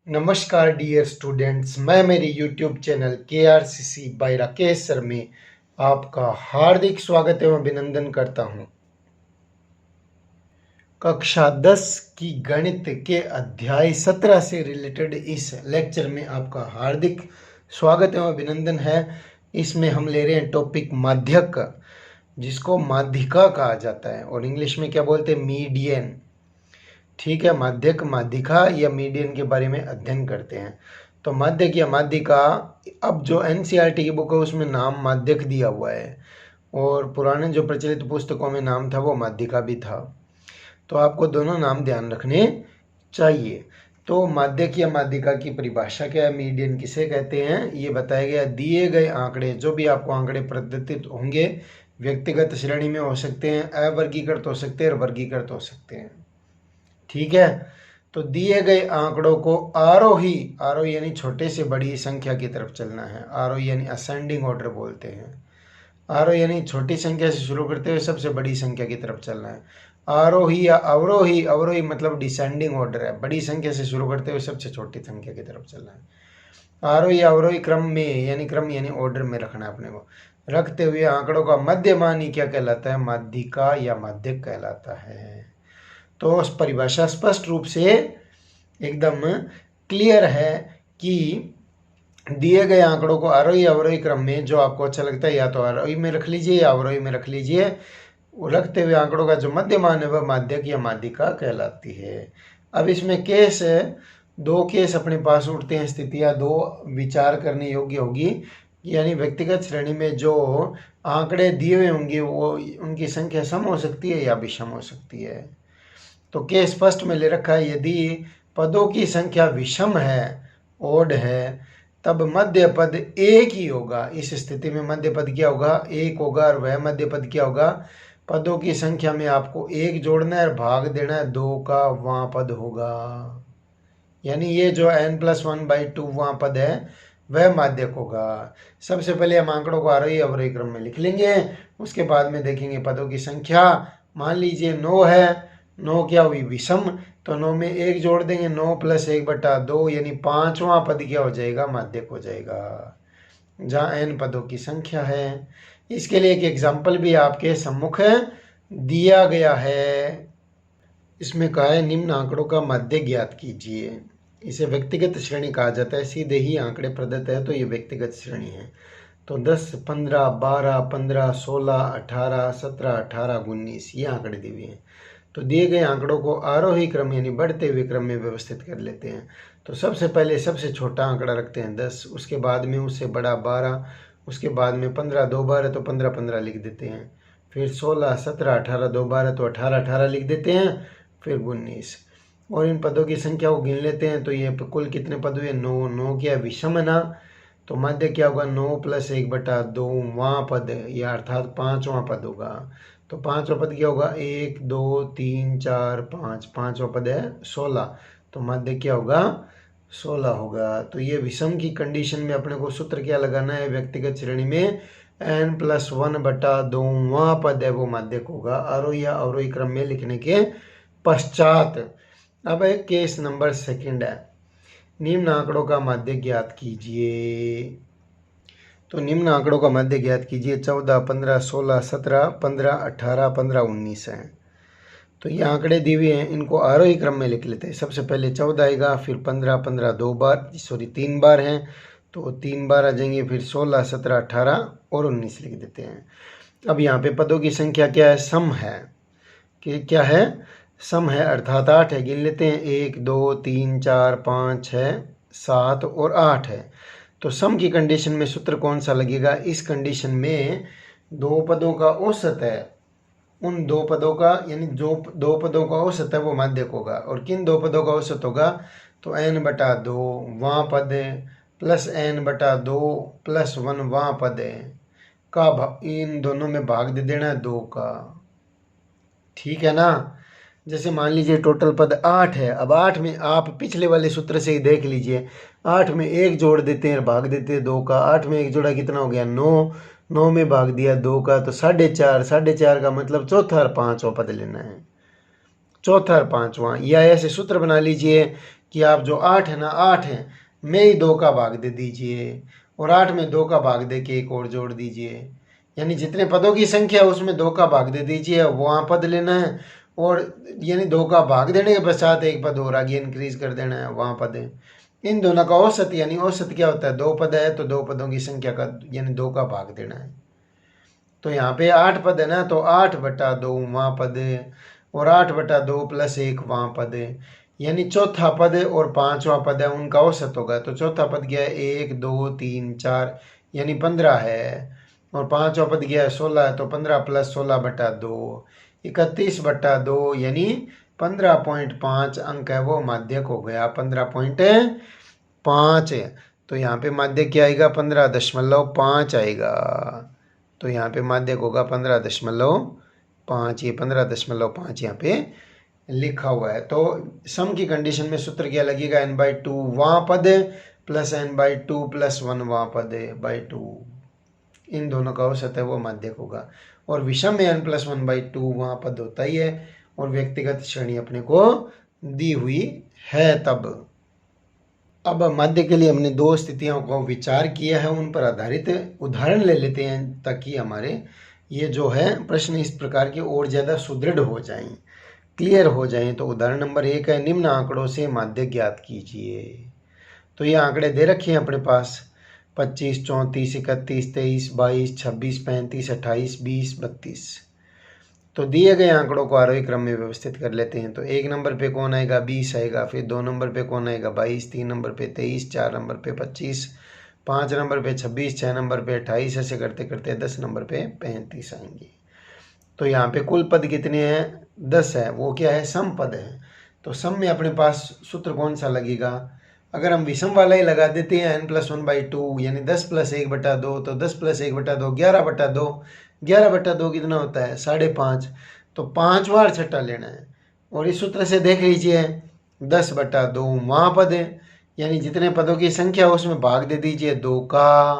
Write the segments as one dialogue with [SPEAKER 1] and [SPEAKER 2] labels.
[SPEAKER 1] नमस्कार dear students, मैं मेरे YouTube channel KRCC by Rakesh sir में आपका हार्दिक स्वागत एवं अभिनंदन करता हूं। कक्षा 10 की गणित के अध्याय 17 से रिलेटेड इस लेक्चर में आपका हार्दिक स्वागत एवं अभिनंदन है। इसमें हम ले रहे हैं टॉपिक माध्यक, जिसको माध्यिका कहा जाता है और इंग्लिश में क्या बोलते हैं, मीडियन। ठीक है, माध्यक, माध्यिका या मीडियन के बारे में अध्ययन करते हैं। तो माध्यक या माध्यिका, अब जो NCERT की बुक है उसमें नाम माध्यक दिया हुआ है और पुराने जो प्रचलित पुस्तकों में नाम था वो माध्यिका भी था। तो आपको दोनों नाम ध्यान रखने चाहिए। तो माध्यक या माध्यिका की परिभाषा क्या है, मीडियन किसे कहते हैं, ये बताया गया। दिए गए आंकड़े, जो भी आपको आंकड़े प्रदत्तित होंगे, व्यक्तिगत श्रेणी में हो सकते हैं, अवर्गीकृत हो सकते हैं और वर्गीकृत हो सकते हैं। ठीक है, तो दिए गए आंकड़ों को आरोही यानी छोटे से बड़ी संख्या की तरफ चलना है। आरोही यानी असेंडिंग ऑर्डर बोलते हैं। आरोही यानी छोटी संख्या से शुरू करते हुए सबसे बड़ी संख्या की तरफ चलना है। आरोही या अवरोही, अवरोही मतलब डिसेंडिंग ऑर्डर है, बड़ी संख्या से शुरू करते हुए सबसे छोटी संख्या की तरफ चलना है। आरोही या अवरोही क्रम में, क्रम यानी ऑर्डर में रखना है अपने को। रखते हुए आंकड़ों का मध्यमान ही क्या कहलाता है, माध्यिका या माध्यक कहलाता है। तो परिभाषा स्पष्ट रूप से एकदम क्लियर है कि दिए गए आंकड़ों को आरोही अवरोही क्रम में, जो आपको अच्छा लगता है, या तो आरोही में रख लीजिए या अवरोही में रख लीजिए। रखते हुए आंकड़ों का जो मध्यमान है वह माध्यक या माध्यिका कहलाती है। अब इसमें केस, दो केस अपने पास उठते हैं, स्थितियां दो विचार करने योग्य होगी। यानी व्यक्तिगत श्रेणी में जो आंकड़े दिए हुए होंगे वो, उनकी संख्या सम हो सकती है या विषम हो सकती है। तो केस फर्स्ट में ले रखा है, यदि पदों की संख्या विषम है, ओड है, तब मध्य पद एक ही होगा। इस स्थिति में मध्य पद क्या होगा, एक होगा। और वह मध्य पद क्या होगा, पदों की संख्या में आपको एक जोड़ना है और भाग देना है, 2 का वहाँ पद होगा। यानी ये जो n+1/2 वहाँ पद है वह माध्यक होगा। सबसे पहले हम आंकड़ों को आरोही अवरोही क्रम में लिख लेंगे, उसके बाद में देखेंगे पदों की संख्या। मान लीजिए 9 है, 9 क्या हुई, विषम, तो 9 में 1 जोड़ देंगे, 9 + 1/2 यानी 5वां पद क्या हो जाएगा, माध्यक हो जाएगा, जहाँ n पदों की संख्या है। इसके लिए एक एग्जाम्पल भी आपके सम्मुख दिया गया है। इसमें कहा है, निम्न आंकड़ों का माध्यक ज्ञात कीजिए। इसे व्यक्तिगत श्रेणी कहा जाता है। सीधे ही आंकड़े प्रदत्त है तो ये व्यक्तिगत श्रेणी है। तो 10, 15, 12, 15, 16, 18, 17, 18, 19 ये आंकड़े दिए हुए हैं। तो दिए गए आंकड़ों को आरोही क्रम यानी बढ़ते हुए क्रम में व्यवस्थित कर लेते हैं। तो सबसे पहले सबसे छोटा आंकड़ा रखते हैं 10, उसके बाद में उससे बड़ा 12, उसके बाद में 15, 2 बार है तो 15, 15 लिख देते हैं। फिर 16, 17, 18, 2 बार है तो 18, 18 लिख देते हैं। फिर 19, और इन पदों की संख्या को गिन लेते हैं। तो ये कुल कितने पद हुए, 9। 9 क्या विषम है ना, तो माध्य क्या होगा, 9 + 1/2 वहाँ पद, या अर्थात 5वां पद होगा। तो 5वां पद क्या होगा, 1, 2, 3, 4, 5, 5वां पद है 16, तो माध्य क्या होगा, 16 होगा। तो ये विषम की कंडीशन में अपने को सूत्र क्या लगाना है, व्यक्तिगत श्रेणी में n+1/2 वहाँ पद है वो माध्यक होगा, आरोही या अवरोही क्रम में लिखने के पश्चात। अब है केस नंबर 2 है, निम्न आंकड़ों का माध्य ज्ञात कीजिए। तो निम्न आंकड़ों का माध्य ज्ञात कीजिए। 14, 15, 16, 17, 15, 18, 15, 19 है। तो ये आंकड़े दिए हुए हैं, इनको आरोही क्रम में लिख लेते हैं। सबसे पहले 14 आएगा, फिर 15, 15 2 बार, 3 बार हैं तो 3 बार आ जाएंगे, फिर 16, 17, 18 और 19 लिख देते हैं। अब यहाँ पे पदों की संख्या क्या है, सम है। कि क्या है, सम है, अर्थात 8 है। गिन लेते हैं, 1, 2, 3, 4, 5, 6, 7 और 8 है। तो सम की कंडीशन में सूत्र कौन सा लगेगा, इस कंडीशन में 2 पदों का औसत है, उन 2 पदों का, यानी जो 2 पदों का औसत है वो माध्यक होगा। और किन 2 पदों का औसत होगा, तो n/2 वहाँ पद है प्लस n/2 + 1 वहाँ पद है का इन दोनों में भाग दे देना है 2 का। ठीक है ना। जैसे मान लीजिए टोटल पद 8 है। अब 8 में आप पिछले वाले सूत्र से ही देख लीजिए, 8 में 1 जोड़ देते हैं, भाग देते हैं 2 का। 8 में 1 जोड़ा कितना हो गया, 9। 9 में भाग दिया 2 का तो 4.5। 4.5 का मतलब चौथा और 5वां पद लेना है, चौथा और 5वां। या ऐसे सूत्र बना लीजिए कि आप जो 8 है ना, 8 है, में ही 2 का भाग दे दीजिए और 8 में 2 का भाग दे के एक और जोड़ दीजिए। यानी जितने पदों की संख्या है उसमें 2 का भाग दे दीजिए, वहाँ पद लेना है और यानी 2 का भाग देने के पश्चात एक पद और आगे इंक्रीज कर देना है, वहाँ पद है। इन दोनों का औसत, यानी औसत क्या होता है, 2 पद है तो 2 पदों की संख्या का यानी 2 का भाग देना है। तो यहाँ पे 8 पद है ना, तो 8/2 वहाँ पद है और 8/2 + 1 वहाँ पद है, यानी चौथा पद और पांचवा पद है उनका औसत होगा। तो चौथा पद गया है 1 2 3 4 यानी 15 है और पांचवा पद गया है 16 है, तो 15 + 16/2 31/2 यानी 15.5 अंक है वो माध्यक हो गया, 15.5 है। तो यहाँ पे माध्यक क्या आएगा, 15.5 आएगा। तो यहाँ पे माध्यक होगा 15.5, ये 15.5 यहाँ पे लिखा हुआ है। तो सम की कंडीशन में सूत्र क्या लगेगा, n/2 वहाँ पद प्लस n/2 + 1 वहाँ पद बाई 2, इन दोनों का औसत है वो माध्यक होगा। और विषम में n+1/2 वहाँ पद होता ही है और व्यक्तिगत श्रेणी अपने को दी हुई है। तब अब माध्य के लिए हमने 2 स्थितियों को विचार किया है, उन पर आधारित उदाहरण ले लेते हैं ताकि हमारे ये जो है प्रश्न इस प्रकार के और ज़्यादा सुदृढ़ हो जाएं, क्लियर हो जाएं। तो उदाहरण नंबर 1 है, निम्न आंकड़ों से माध्य ज्ञात कीजिए। तो ये आंकड़े दे रखे हैं अपने पास 25, 34, 31, 23, 22, 26, 35, 28, 20, 32। तो दिए गए आंकड़ों को आरोही क्रम में व्यवस्थित कर लेते हैं। तो 1 नंबर पे कौन आएगा, 20 आएगा, फिर 2 नंबर पे कौन आएगा, 22, 3 नंबर पे 23, 4 नंबर पे 25, 5 नंबर पे 26, 6 नंबर पे 28, ऐसे करते करते 10 नंबर पे 35 आएंगे। तो यहाँ पे कुल पद कितने हैं, 10 है, वो क्या है, सम पद है। तो सम में अपने पास सूत्र कौन सा लगेगा, अगर हम विषम वाला ही लगा देते हैं n+1/2 यानी 10 + 1/2, तो 10 + 1/2 11/2, 11/2 कितना होता है, 5.5। तो 5 बार छठा लेना है और इस सूत्र से देख लीजिए 10/2 वहाँ पद है, यानी जितने पदों की संख्या उसमें भाग दे दीजिए 2 का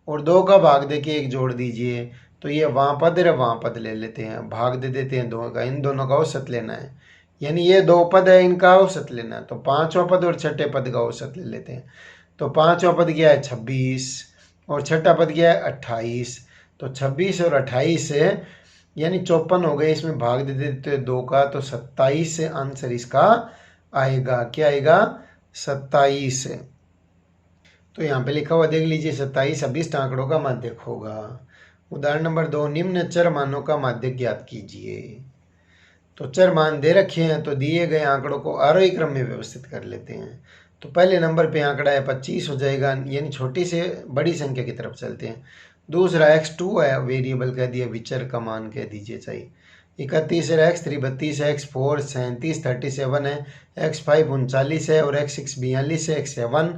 [SPEAKER 1] और 2 का भाग दे के एक जोड़ दीजिए। तो ये वहाँ पद है, वहाँ पद ले लेते हैं, भाग दे देते हैं 2 का, इन दोनों का औसत लेना है, यानी ये 2 पद है इनका औसत लेना है। तो पांचवा पद और छठे पद का औसत ले लेते हैं। तो पांचवा पद गया है 26 और छठा पद गया है 28। तो 26 और 28 से यानी 54 हो गए, इसमें भाग दे देते हैं 2 का, तो 27 से आंसर इसका आएगा, क्या आएगा, 27। तो यहाँ पे लिखा हुआ देख लीजिए 27 अभिष्ट आंकड़ों का माध्यक होगा। उदाहरण नंबर 2, निम्न चर मानों का माध्यक ज्ञात कीजिए। तो चर मान दे रखे हैं, तो दिए गए आंकड़ों को आरोही क्रम में व्यवस्थित कर लेते हैं। तो पहले नंबर पे आंकड़ा है 25 हो जाएगा, यानी छोटी से बड़ी संख्या की तरफ चलते हैं। दूसरा x2 है, वेरिएबल कह दिया, विचर का मान कह दीजिए चाहिए। 31 है, x3 32 है, x4 37 37 है, x5 39 है और x6 42 है, x7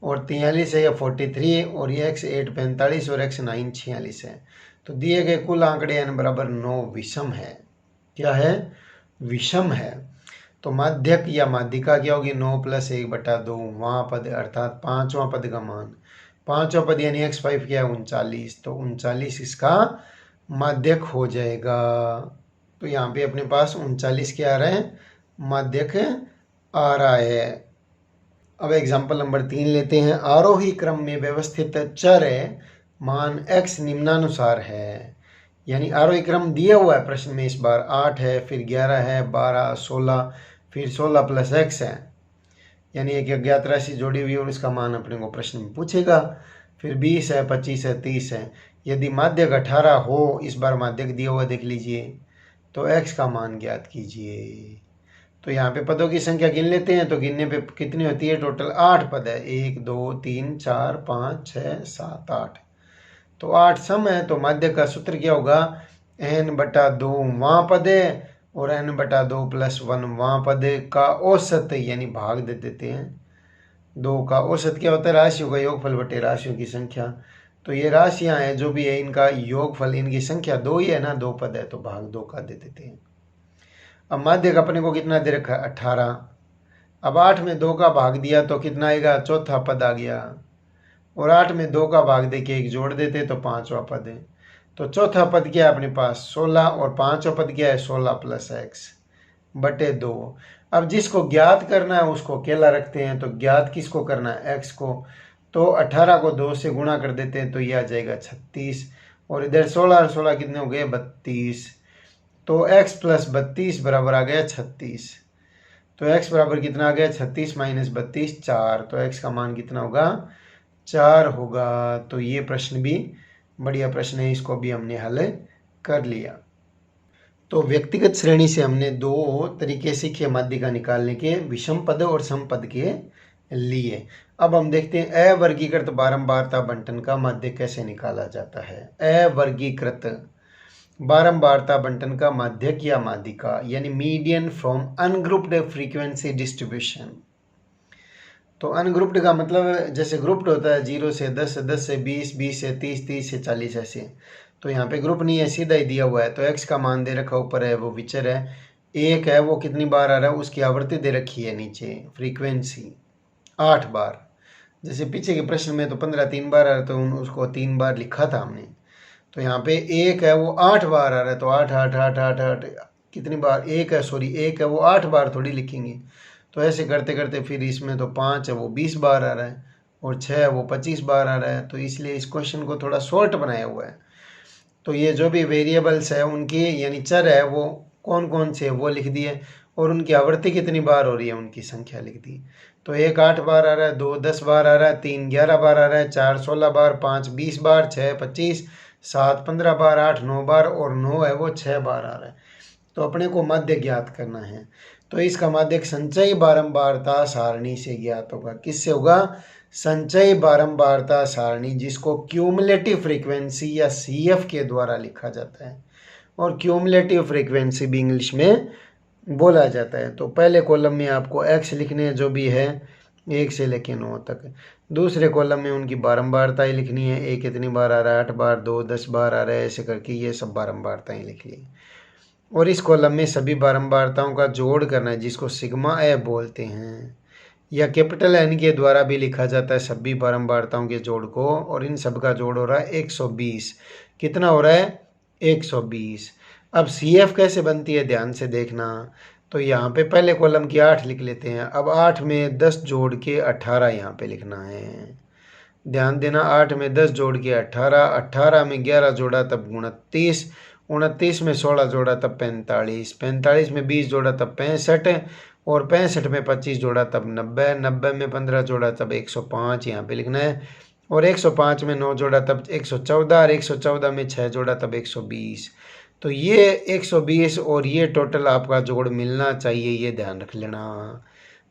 [SPEAKER 1] और 43 है या 43 और ये x8 45 और x9 46 है। तो दिए गए कुल आंकड़े n = 9 विषम है, क्या है, विषम है। तो माध्यक या माध्यिका क्या होगी, 9 + 1/2 वहाँ पद अर्थात पांचवा पद का मान, पांचवा पद यानी x5 क्या है 39, तो 39 इसका माध्यक हो जाएगा। तो यहाँ पे अपने पास 39 क्या आ रहा है, माध्यक आ रहा है। अब एग्जाम्पल नंबर 3 लेते हैं, आरोही क्रम में व्यवस्थित चर मान x निम्नानुसार है, यानी आरोही क्रम दिया हुआ है प्रश्न में, इस बार 8 है, फिर 11 है, 12 16, फिर 16 + x है, यानी एक अज्ञात राशि जोड़ी हुई और इसका मान अपने को प्रश्न में पूछेगा। फिर 20 है, 25 है, 30 है। यदि माध्यक 18 हो, इस बार माध्यक दिया हुआ देख लीजिए, तो x का मान ज्ञात कीजिए। तो यहाँ पे पदों की संख्या गिन लेते हैं, तो गिनने पे कितनी होती है, टोटल 8 पद है, 1 2 3 4 5 6 7 8। तो 8 सम है, तो माध्य का सूत्र क्या होगा, n/2 वहाँ पद है और n/2 + 1 वहाँ पद का औसत, यानी भाग दे देते हैं 2 का। औसत क्या होता है, राशियों का योगफल बटे राशियों की संख्या। तो ये राशियाँ हैं जो भी है, इनका योगफल, इनकी संख्या 2 ही है ना, 2 पद है, तो भाग 2 का दे देते हैं। अब माध्यक अपने को कितना दे रखा है, 18। अब 8 में 2 का भाग दिया तो कितना आएगा, चौथा पद आ गया, और 8 में 2 का भाग दे के एक जोड़ देते तो पांचवा पद है। तो चौथा पद क्या है अपने पास 16 और पांचवा पद क्या है 16 + x/2। अब जिसको ज्ञात करना है उसको अकेला रखते हैं, तो ज्ञात किसको करना है, x को। तो 18 को 2 से गुणा कर देते हैं तो ये आ जाएगा 36, और इधर 16 और 16 कितने हो गए, 32। तो x प्लस 32 बराबर आ गया 36। तो x बराबर कितना आ गया, 36 माइनस 32 4। तो x का मान कितना होगा, 4 होगा। तो ये प्रश्न भी बढ़िया प्रश्न है, इसको भी हमने हल कर लिया। तो व्यक्तिगत श्रेणी से हमने दो तरीके सीखे माध्यिका निकालने के, विषम पद और सम पद के लिए। अब हम देखते हैं अवर्गीकृत बारंबारता बंटन का माध्य कैसे निकाला जाता है। अवर्गीकृत बारंबारता बंटन का माध्यक या माध्यिका यानी median from ungrouped frequency distribution. तो अनग्रुप्ड का मतलब जैसे ग्रुप्ड होता है 0 से 10, 10 से 20, 20 से 30, 30 से 40 ऐसे। तो यहाँ पे ग्रुप नहीं है, सीधा ही दिया हुआ है। तो x का मान दे रखा ऊपर है, वो विचर है। एक है वो कितनी बार आ रहा है, उसकी आवृत्ति दे रखी है नीचे, फ्रीक्वेंसी 8 बार। जैसे पीछे के प्रश्न में तो 15 3 बार आ रहा, तो उसको 3 बार लिखा था हमने। तो यहाँ पे एक है वो 8 बार आ रहा है, तो 8 8 8 8 8 कितनी बार, एक है सॉरी, एक है वो 8 बार थोड़ी लिखेंगे। तो ऐसे करते करते फिर इसमें तो 5 है वो 20 बार आ रहा है, और 6 है वो 25 बार आ रहा है। तो इसलिए इस क्वेश्चन को थोड़ा शॉर्ट बनाया हुआ है। तो ये जो भी वेरिएबल्स है उनकी यानी चर है वो कौन कौन से है वो लिख दिए, और उनकी आवृत्ति कितनी बार हो रही है उनकी संख्या लिख दी। तो 1 8 बार आ रहा है, 2 10 बार आ रहा है, 3 11 बार आ रहा है, 4 16 बार, 5 20 बार, 6 25, 7 15 बार, 8 9 बार, और 9 है वो 6 बार आ रहा है। तो अपने को माध्य ज्ञात करना है। तो इसका माध्य संचयी बारंबारता सारणी से ज्ञात होगा। किससे होगा, संचयी बारंबारता सारणी, जिसको क्यूमुलेटिव फ्रीक्वेंसी या CF के द्वारा लिखा जाता है, और क्यूमुलेटिव फ्रीक्वेंसी भी इंग्लिश में बोला जाता है। तो पहले कॉलम में आपको x लिखने जो भी है 1 से लेकर 9 तक। दूसरे कॉलम में उनकी बारंबारताएं लिखनी है, एक कितनी बार आ रहा है, 8 बार, 2 10 बार आ रहा है, ऐसे करके ये सब बारंबारताएं लिख ली। और इस कॉलम में सभी बारंबारताओं का जोड़ करना है, जिसको सिग्मा ए बोलते हैं, या कैपिटल N के द्वारा भी लिखा जाता है सभी बारंबारताओं के जोड़ को। और इन सब का जोड़ हो रहा है 120। कितना हो रहा है, 120। अब CF कैसे बनती है ध्यान से देखना। तो यहाँ पे पहले कॉलम की 8 लिख लेते हैं। अब 8 में 10 जोड़ के 18 यहाँ पे लिखना है, ध्यान देना। 8 में 10 जोड़ के 18, 18 में 11 जोड़ा तब 29, 29 में 16 जोड़ा तब 45, 45 में 20 जोड़ा तब 65, और 65 में 25 जोड़ा तब 90, 90 में 15 जोड़ा तब 105 यहाँ पे लिखना है, और 105 में 9 जोड़ा तब 114, और 114 में 6 जोड़ा तब 120। तो ये 120 और ये टोटल आपका जोड़ मिलना चाहिए, ये ध्यान रख लेना।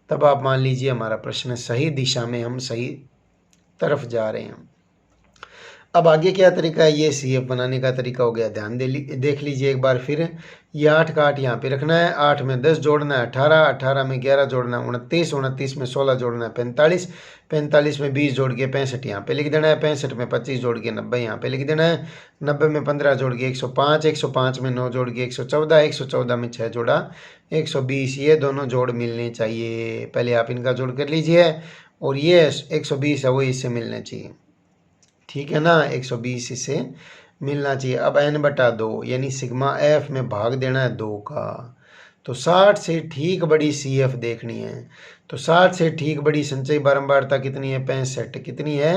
[SPEAKER 1] तब आप मान लीजिए हमारा प्रश्न सही दिशा में, हम सही तरफ जा रहे हैं। अब आगे क्या तरीका है, ये CF बनाने का तरीका हो गया। ध्यान देख लीजिए एक बार फिर। ये 8 का 8 यहाँ पे रखना है, 8 में 10 जोड़ना है 18, 18 में 11 जोड़ना है 29, 29 में 16 जोड़ना है 45, 45 में 20 जोड़ के 65 यहाँ पे लिख देना है, 65 में 25 जोड़ के 90 यहाँ पे लिख देना है, 90 में 15 जोड़ के 105, 105 में 9 जोड़ के 114, 114 में 6 जोड़ा 120। ये दोनों जोड़ मिलने चाहिए। पहले आप इनका जोड़ कर लीजिए, और ये 120 है वो इससे मिलने चाहिए, ठीक है ना। 120 इससे मिलना चाहिए। अब n/2 यानी सिग्मा f में भाग देना है 2 का। तो 60 से ठीक बड़ी CF देखनी है। तो 60 से ठीक बड़ी संचयी बारंबारता कितनी है, 65। कितनी है,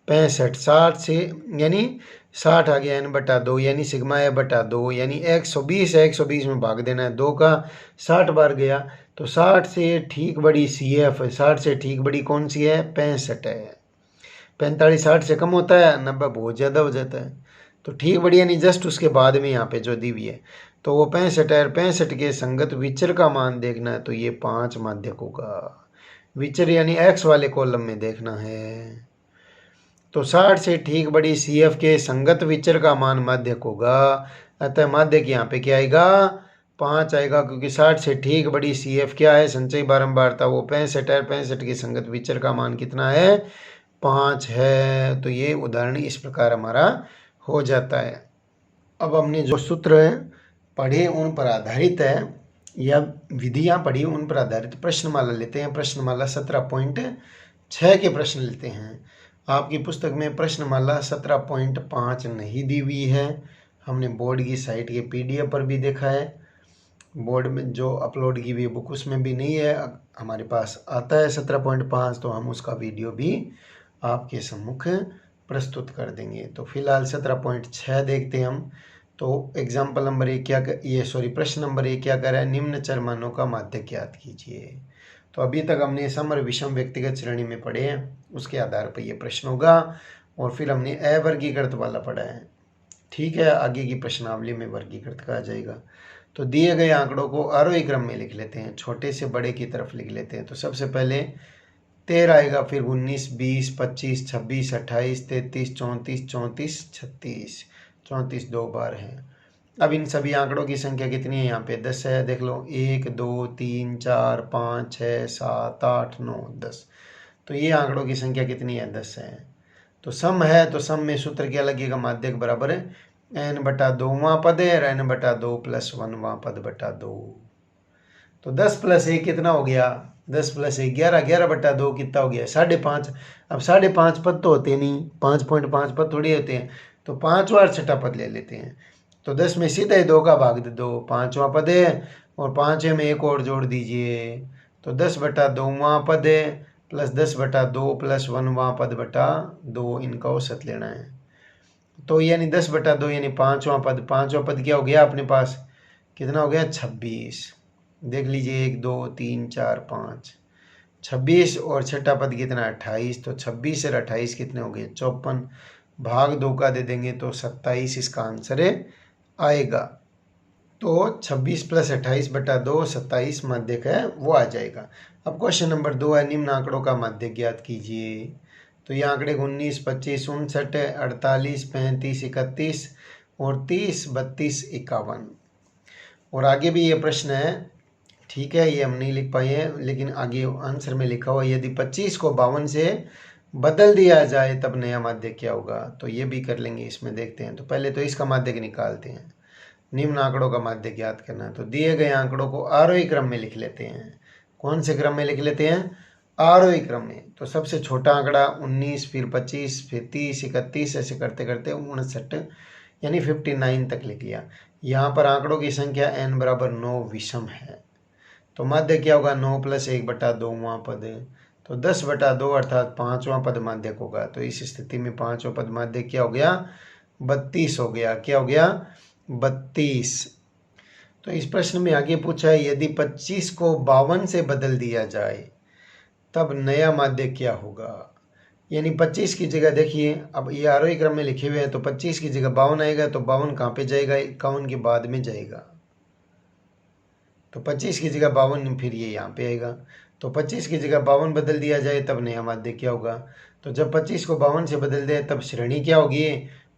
[SPEAKER 1] 65। 60 से यानी 60 आ गया n/2 यानी सिग्मा f/2 यानी 120 है, 120 में भाग देना है 2 का, 60 बार गया। तो 60 से ठीक बड़ी CF, 60 से ठीक बड़ी कौन सी है, 65 है। 45 60 से कम होता है, 90 बहुत ज़्यादा हो जाता है। तो ठीक बड़ी यानी जस्ट उसके बाद में यहाँ पे जो दी हुई है, तो वो 65 है। 65 के संगत विचर का मान देखना है, तो ये 5 माध्यक होगा। विचर यानी x वाले कॉलम में देखना है। तो 60 से ठीक बड़ी CF के संगत विचर का मान माध्यक होगा। अतः माध्यक यहाँ पे क्या आएगा, 5 आएगा, क्योंकि 60 से ठीक बड़ी CF क्या है, संचयी बारंबारता वो 65 है। 65 के संगत विचर का मान कितना है, 5 है। तो ये उदाहरण इस प्रकार हमारा हो जाता है। अब हमने जो सूत्र पढ़े उन पर आधारित है, या विधियां पढ़ी उन पर आधारित प्रश्नमाला लेते हैं। प्रश्नमाला 17.6 के प्रश्न लेते हैं। आपकी पुस्तक में प्रश्नमाला 17.5 नहीं दी हुई है, हमने बोर्ड की साइट के PDF पर भी देखा है, बोर्ड में जो अपलोड की हुई बुक उसमें भी नहीं है, हमारे पास आता है 17.5, तो हम उसका वीडियो भी आपके सम्मुख प्रस्तुत कर देंगे। तो फिलहाल 17.6 देखते हैं हम। तो एग्जाम्पल नंबर एक क्या प्रश्न नंबर एक क्या कर रहा है, निम्न चर मानों का माध्यक ज्ञात कीजिए। तो अभी तक हमने सम और विषम व्यक्तिगत श्रेणी में पढ़े हैं, उसके आधार पर ये प्रश्न होगा। और फिर हमने अवर्गीकृत वाला पढ़ा है, ठीक है, आगे की प्रश्नावली में वर्गीकृत कहा जाएगा। तो दिए गए आंकड़ों को आरोही क्रम में लिख लेते हैं, छोटे से बड़े की तरफ लिख लेते हैं। तो सबसे पहले 13 आएगा, फिर 19, 20, 25, 26, 28, 33, 34, 34, 36, 34 दो बार है। अब इन सभी आंकड़ों की संख्या कितनी है, यहाँ पे 10 है, देख लो 1, 2, 3, 4, 5, 6, 7, 8, 9, 10। तो ये आंकड़ों की संख्या कितनी है, 10 है। तो सम है, तो सम में सूत्र क्या लगेगा, माध्यक बराबर है n/2वां पद है और n/2 + 1वां पद बटा 2। तो 10 + 1 कितना हो गया, 10 + 1 11, 11/2 कितना हो गया, 5.5। अब 5.5 पद तो होते नहीं, 5.5 पद थोड़ी होते हैं, तो 5वां और छठा पद ले लेते हैं। तो 10 में सीधा ही 2 का भाग दे दो, 5वां पद है, और 5 में एक और जोड़ दीजिए, तो 10/2वां पद है प्लस 10/2 + 1वां पद बटा 2, इनका औसत लेना है। तो यानी 10/2 यानी 5वां पद, 5वां पद क्या हो गया अपने पास, कितना हो गया, 26। देख लीजिए 1, 2, 3, 4, 5, 26, और छठा पद कितना, 28। तो 26 और 28 कितने हो गए, 54, भाग 2 का दे देंगे तो 27 इसका आंसर आएगा। तो 26 + 28/2 27 माध्यक है वो आ जाएगा। अब क्वेश्चन नंबर 2 है, निम्न आंकड़ों का माध्यक ज्ञात कीजिए। तो ये आंकड़े 19, 25, 59, 48, 35, 31 और 30, 32, 51। और आगे भी ये प्रश्न है, ठीक है, ये हम नहीं लिख पाए हैं, लेकिन आगे आंसर में लिखा हुआ यदि 25 को 52 से बदल दिया जाए तब नया माध्यक क्या होगा। तो ये भी कर लेंगे, इसमें देखते हैं। तो पहले तो इसका माध्यक निकालते हैं, निम्न आंकड़ों का माध्यक ज्ञात करना है। तो दिए गए आंकड़ों को आरोही क्रम में लिख लेते हैं। कौन से क्रम में लिख लेते हैं, आरोही क्रम में। तो सबसे छोटा आंकड़ा 19, फिर 25, फिर 30, 31, ऐसे करते करते 59 यानी 59 तक लिख लिया। यहाँ पर आंकड़ों की संख्या n = 9 विषम है, तो माध्यक क्या होगा, 9 + 1/2वां पद। तो 10/2 अर्थात 5वां पद माध्यक होगा। तो इस स्थिति में 5वां पद माध्यक क्या हो गया, 32 हो गया। क्या हो गया, 32। तो इस प्रश्न में आगे पूछा है, यदि 25 को 52 से बदल दिया जाए तब नया माध्यक क्या होगा। यानी 25 की जगह देखिए, अब ये आरोही क्रम में लिखे हुए हैं, तो 25 की जगह 52 आएगा, तो 52 कहाँ पे जाएगा, 51 के बाद में जाएगा। तो 25 की जगह 52, फिर ये यहाँ पे आएगा। तो 25 की जगह 52 बदल दिया जाए तब नया माध्यक क्या होगा। तो जब 25 को 52 से बदल दे तब श्रेणी क्या होगी,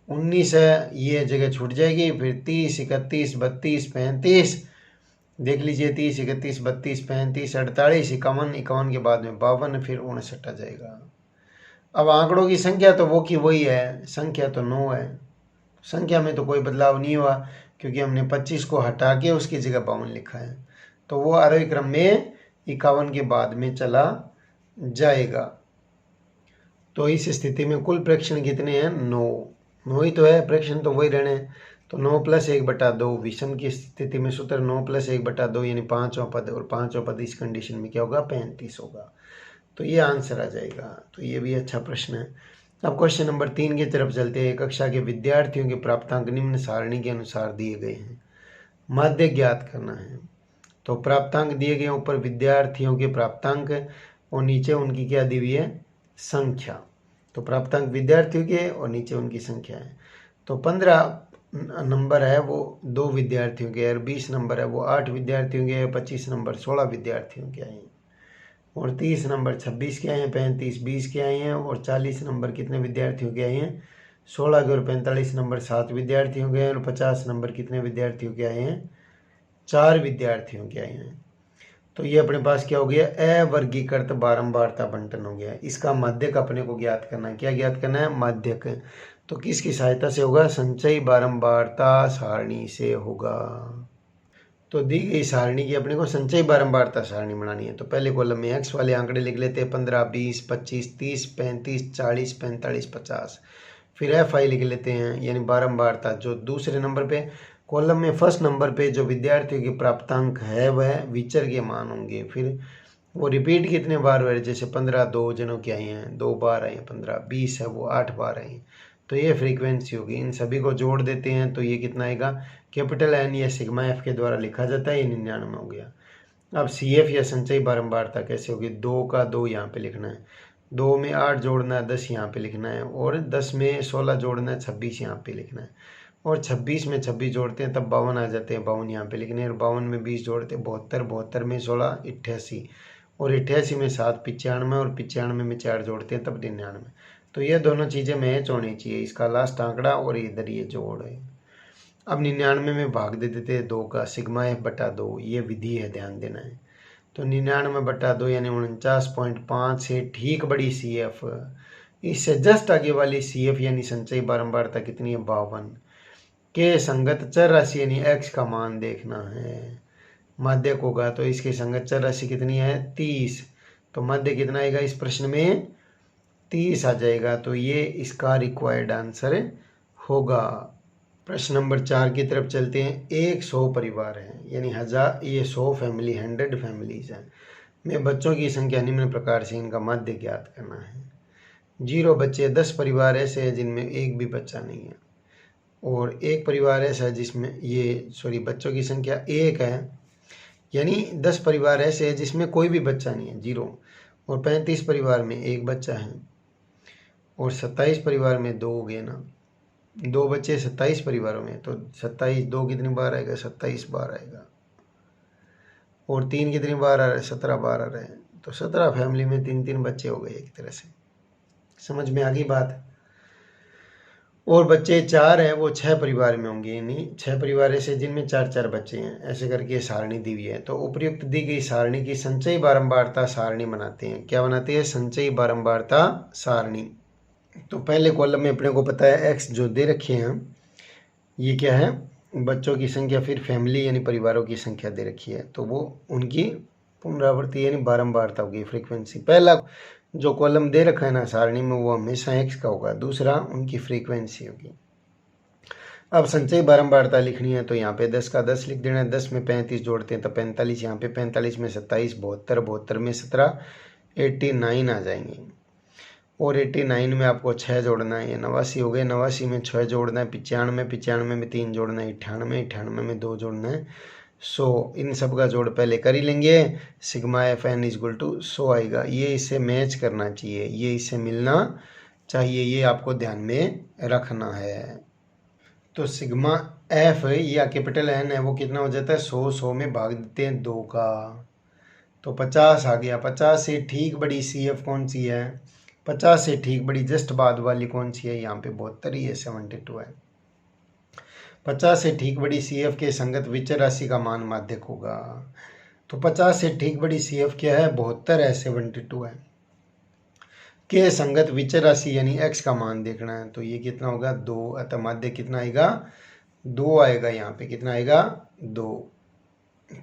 [SPEAKER 1] 19 है, ये जगह छूट जाएगी, फिर 30, 31, 32, 35, देख लीजिए 30, 31, 32, 35, 48, 51, 51 के बाद में 52, फिर 59 आ जाएगा। अब आंकड़ों की संख्या तो वो की वही है, संख्या तो 9 है, संख्या में तो कोई बदलाव नहीं हुआ, क्योंकि हमने 25 को हटा के उसकी जगह 52 लिखा है। तो वो आरोही क्रम में 51 के बाद में चला जाएगा। तो इस स्थिति में कुल प्रेक्षण कितने हैं, 9 ही तो है, प्रेक्षण तो वही रहने। तो 9 + 1/2 विषम की स्थिति में सूत्र 9 + 1/2 यानी 5वां पद, और 5वां पद इस कंडीशन में क्या होगा, 35 होगा। तो ये आंसर आ जाएगा। तो ये भी अच्छा प्रश्न है। अब क्वेश्चन नंबर 3 की तरफ चलते हैं। कक्षा के विद्यार्थियों के प्राप्तांक निम्न सारणी के अनुसार दिए गए हैं, माध्यक ज्ञात करना है। तो प्राप्तांक दिए गए, ऊपर विद्यार्थियों के प्राप्तांक और नीचे उनकी क्या दी हुई है, संख्या। तो प्राप्तांक विद्यार्थियों के और नीचे उनकी संख्या है। तो 15 नंबर है वो 2 विद्यार्थियों के, और 20 नंबर है वो 8 विद्यार्थियों के, 25 नंबर 16 विद्यार्थियों के आए हैं, और 30 नंबर 26 के आए हैं, 35 20 के आए हैं, और 40 नंबर कितने विद्यार्थियों के आए हैं, 16 के, और 45 नंबर 7 विद्यार्थियों के, और 50 नंबर कितने विद्यार्थियों के आए हैं, 4 विद्यार्थियों के आए हैं। तो ये अपने पास क्या हो गया, अवर्गीकृत बारंबारता बंटन हो गया। इसका माध्यक अपने को ज्ञात करना है। क्या ज्ञात करना है, माध्यक। तो किसकी सहायता से होगा, संचयी बारंबारता सारणी से होगा। तो दी गई सारणी की अपने को संचयी बारंबारता सारणी बनानी है। तो पहले कॉलम में एक्स वाले आंकड़े लिख लेते हैं, 15, 20, 25, 30, 35, 40, 45, 50। फिर एफ आई लिख लेते हैं, यानी बारंबारता जो दूसरे नंबर पे कॉलम में फर्स्ट नंबर पे जो विद्यार्थियों के प्राप्तांक है वह विचर के मान होंगे। फिर वो रिपीट कितने बार हुए, जैसे 15 2 जनों की आई हैं, 2 बार आई हैं, 15 20 है वो 8 बार आई, तो ये फ्रीक्वेंसी होगी। इन सभी को जोड़ देते हैं तो ये कितना आएगा, कैपिटल एन या सिग्मा एफ के द्वारा लिखा जाता है, ये 99 हो गया। अब सी एफ या संचयी बारंबारता कैसे होगी, 2 का 2 यहाँ पे लिखना है, 2 में 8 जोड़ना है, 10 यहाँ पे लिखना है, और 10 में 16 जोड़ना है, 26 यहाँ पे लिखना है, और 26 में 26 जोड़ते हैं तब 52 आ जाते हैं, 52 यहाँ पे लिखने हैं, और 52 में 20 जोड़ते हैं 72, 72 में 16 88, और 88 में 7 95, और 95 में 4 जोड़ते हैं तब 99। तो ये दोनों चीज़ें मैच होनी चाहिए, इसका लास्ट आंकड़ा और इधर ये जोड़ है। अब 99 में भाग दे देते हैं 2 का, सिग्मा एफ बटा 2, ये विधि है, ध्यान देना है। तो 99 बटा 2 यानी 49.5 से ठीक बड़ी सी एफ, इससे जस्ट आगे वाली सी एफ यानी संचयी बारंबारता कितनी है, 52 के संगत चर राशि यानी एक्स का मान देखना है, माध्यक होगा तो इसकी संगत चर राशि कितनी है, 30, तो माध्य कितना आएगा इस प्रश्न में, 30 आ जाएगा, तो ये इसका रिक्वायर्ड आंसर होगा। प्रश्न नंबर 4 की तरफ चलते हैं। 100 परिवार हैं यानी 1000, ये 100 फैमिली 100 फैमिलीज हैं में बच्चों की संख्या निम्न प्रकार से, इनका माध्य ज्ञात करना है। 0 बच्चे, 10 परिवार ऐसे हैं जिनमें एक भी बच्चा नहीं है, और एक परिवार ऐसा है जिसमें बच्चों की संख्या 1 है, यानी 10 परिवार ऐसे हैं जिसमें कोई भी बच्चा नहीं है, 0, और 35 परिवार में एक बच्चा है, और 27 परिवार में 2 हो गए ना, 2 बच्चे 27 परिवारों में, तो 27 2 कितनी बार आएगा, 27 बार आएगा, और 3 कितनी बार आ रहा है, 17 बार आ रहे हैं, तो 17 फैमिली में 3 बच्चे हो गए एक तरह से, समझ में आ गई बात। और बच्चे 4 हैं वो 6 परिवार में होंगे, यानी 6 परिवार ऐसे जिनमें 4 बच्चे हैं, ऐसे करके सारणी दी हुई है। तो उपयुक्त दी गई सारणी की संचयी बारंबारता सारणी बनाते हैं। क्या बनाते हैं, संचयी बारंबारता सारणी। तो पहले कॉलम में अपने को पता है एक्स जो दे रखे हैं, ये क्या है, बच्चों की संख्या, फिर फैमिली यानी परिवारों की संख्या दे रखी है, तो वो उनकी पुनरावृत्ति यानी बारंबारता होगी, फ्रीक्वेंसी। पहला जो कॉलम दे रखा है ना सारणी में वो हमेशा एक्स का होगा, दूसरा उनकी फ्रीक्वेंसी होगी। अब संचयी बारंबारता लिखनी है तो यहाँ पे 10 का 10 लिख देना है, 10 में 35 जोड़ते हैं तो 45, यहाँ पे 45 में 27, 72, 72 में 17, 89 आ जाएंगे, और 89 में आपको 6 जोड़ना है, ये 89 हो गए, 89 में 6 जोड़ना है, 95, 95 में 3 जोड़ना है, 98, 98 में 2 जोड़ना है, 100, इन सब का जोड़ पहले कर ही लेंगे, sigma f n is equal to 100 आएगा, ये इससे मैच करना चाहिए, ये इससे मिलना चाहिए, ये आपको ध्यान में रखना है। तो सिग्मा एफ या कैपिटल एन है वो कितना हो जाता है, 100 में भाग देते हैं 2 का, तो 50 आ गया। 50 से ठीक बड़ी सी एफ कौन सी है, 50 से ठीक बड़ी जस्ट बाद वाली कौन सी है, यहाँ पे 72 ही है, 72 है। 50 से ठीक बड़ी सी एफ के संगत विचर राशि का मान माध्यक होगा, तो 50 से ठीक बड़ी सी एफ क्या है, 72 है, 72 है, के संगत विचर राशि यानी एक्स का मान देखना है, तो ये कितना होगा, 2, अतः माध्य कितना आएगा, 2 आएगा, यहाँ पे कितना आएगा, 2।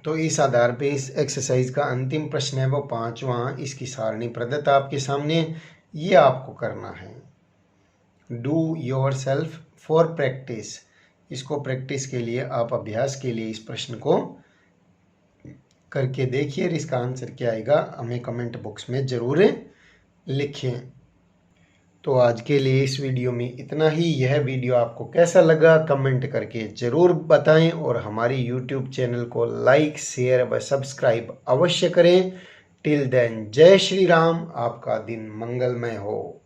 [SPEAKER 1] तो इस आधार पे इस एक्सरसाइज का अंतिम प्रश्न है वो 5वां, इसकी सारणी प्रदत्त आपके सामने, ये आपको करना है। Do your self for practice, इसको प्रैक्टिस के लिए, आप अभ्यास के लिए इस प्रश्न को करके देखिए, इसका आंसर क्या आएगा हमें कमेंट बॉक्स में ज़रूर लिखें। तो आज के लिए इस वीडियो में इतना ही। यह वीडियो आपको कैसा लगा कमेंट करके ज़रूर बताएं, और हमारी यूट्यूब चैनल को लाइक शेयर व सब्सक्राइब अवश्य करें। टिल देन जय श्री राम, आपका दिन मंगलमय हो।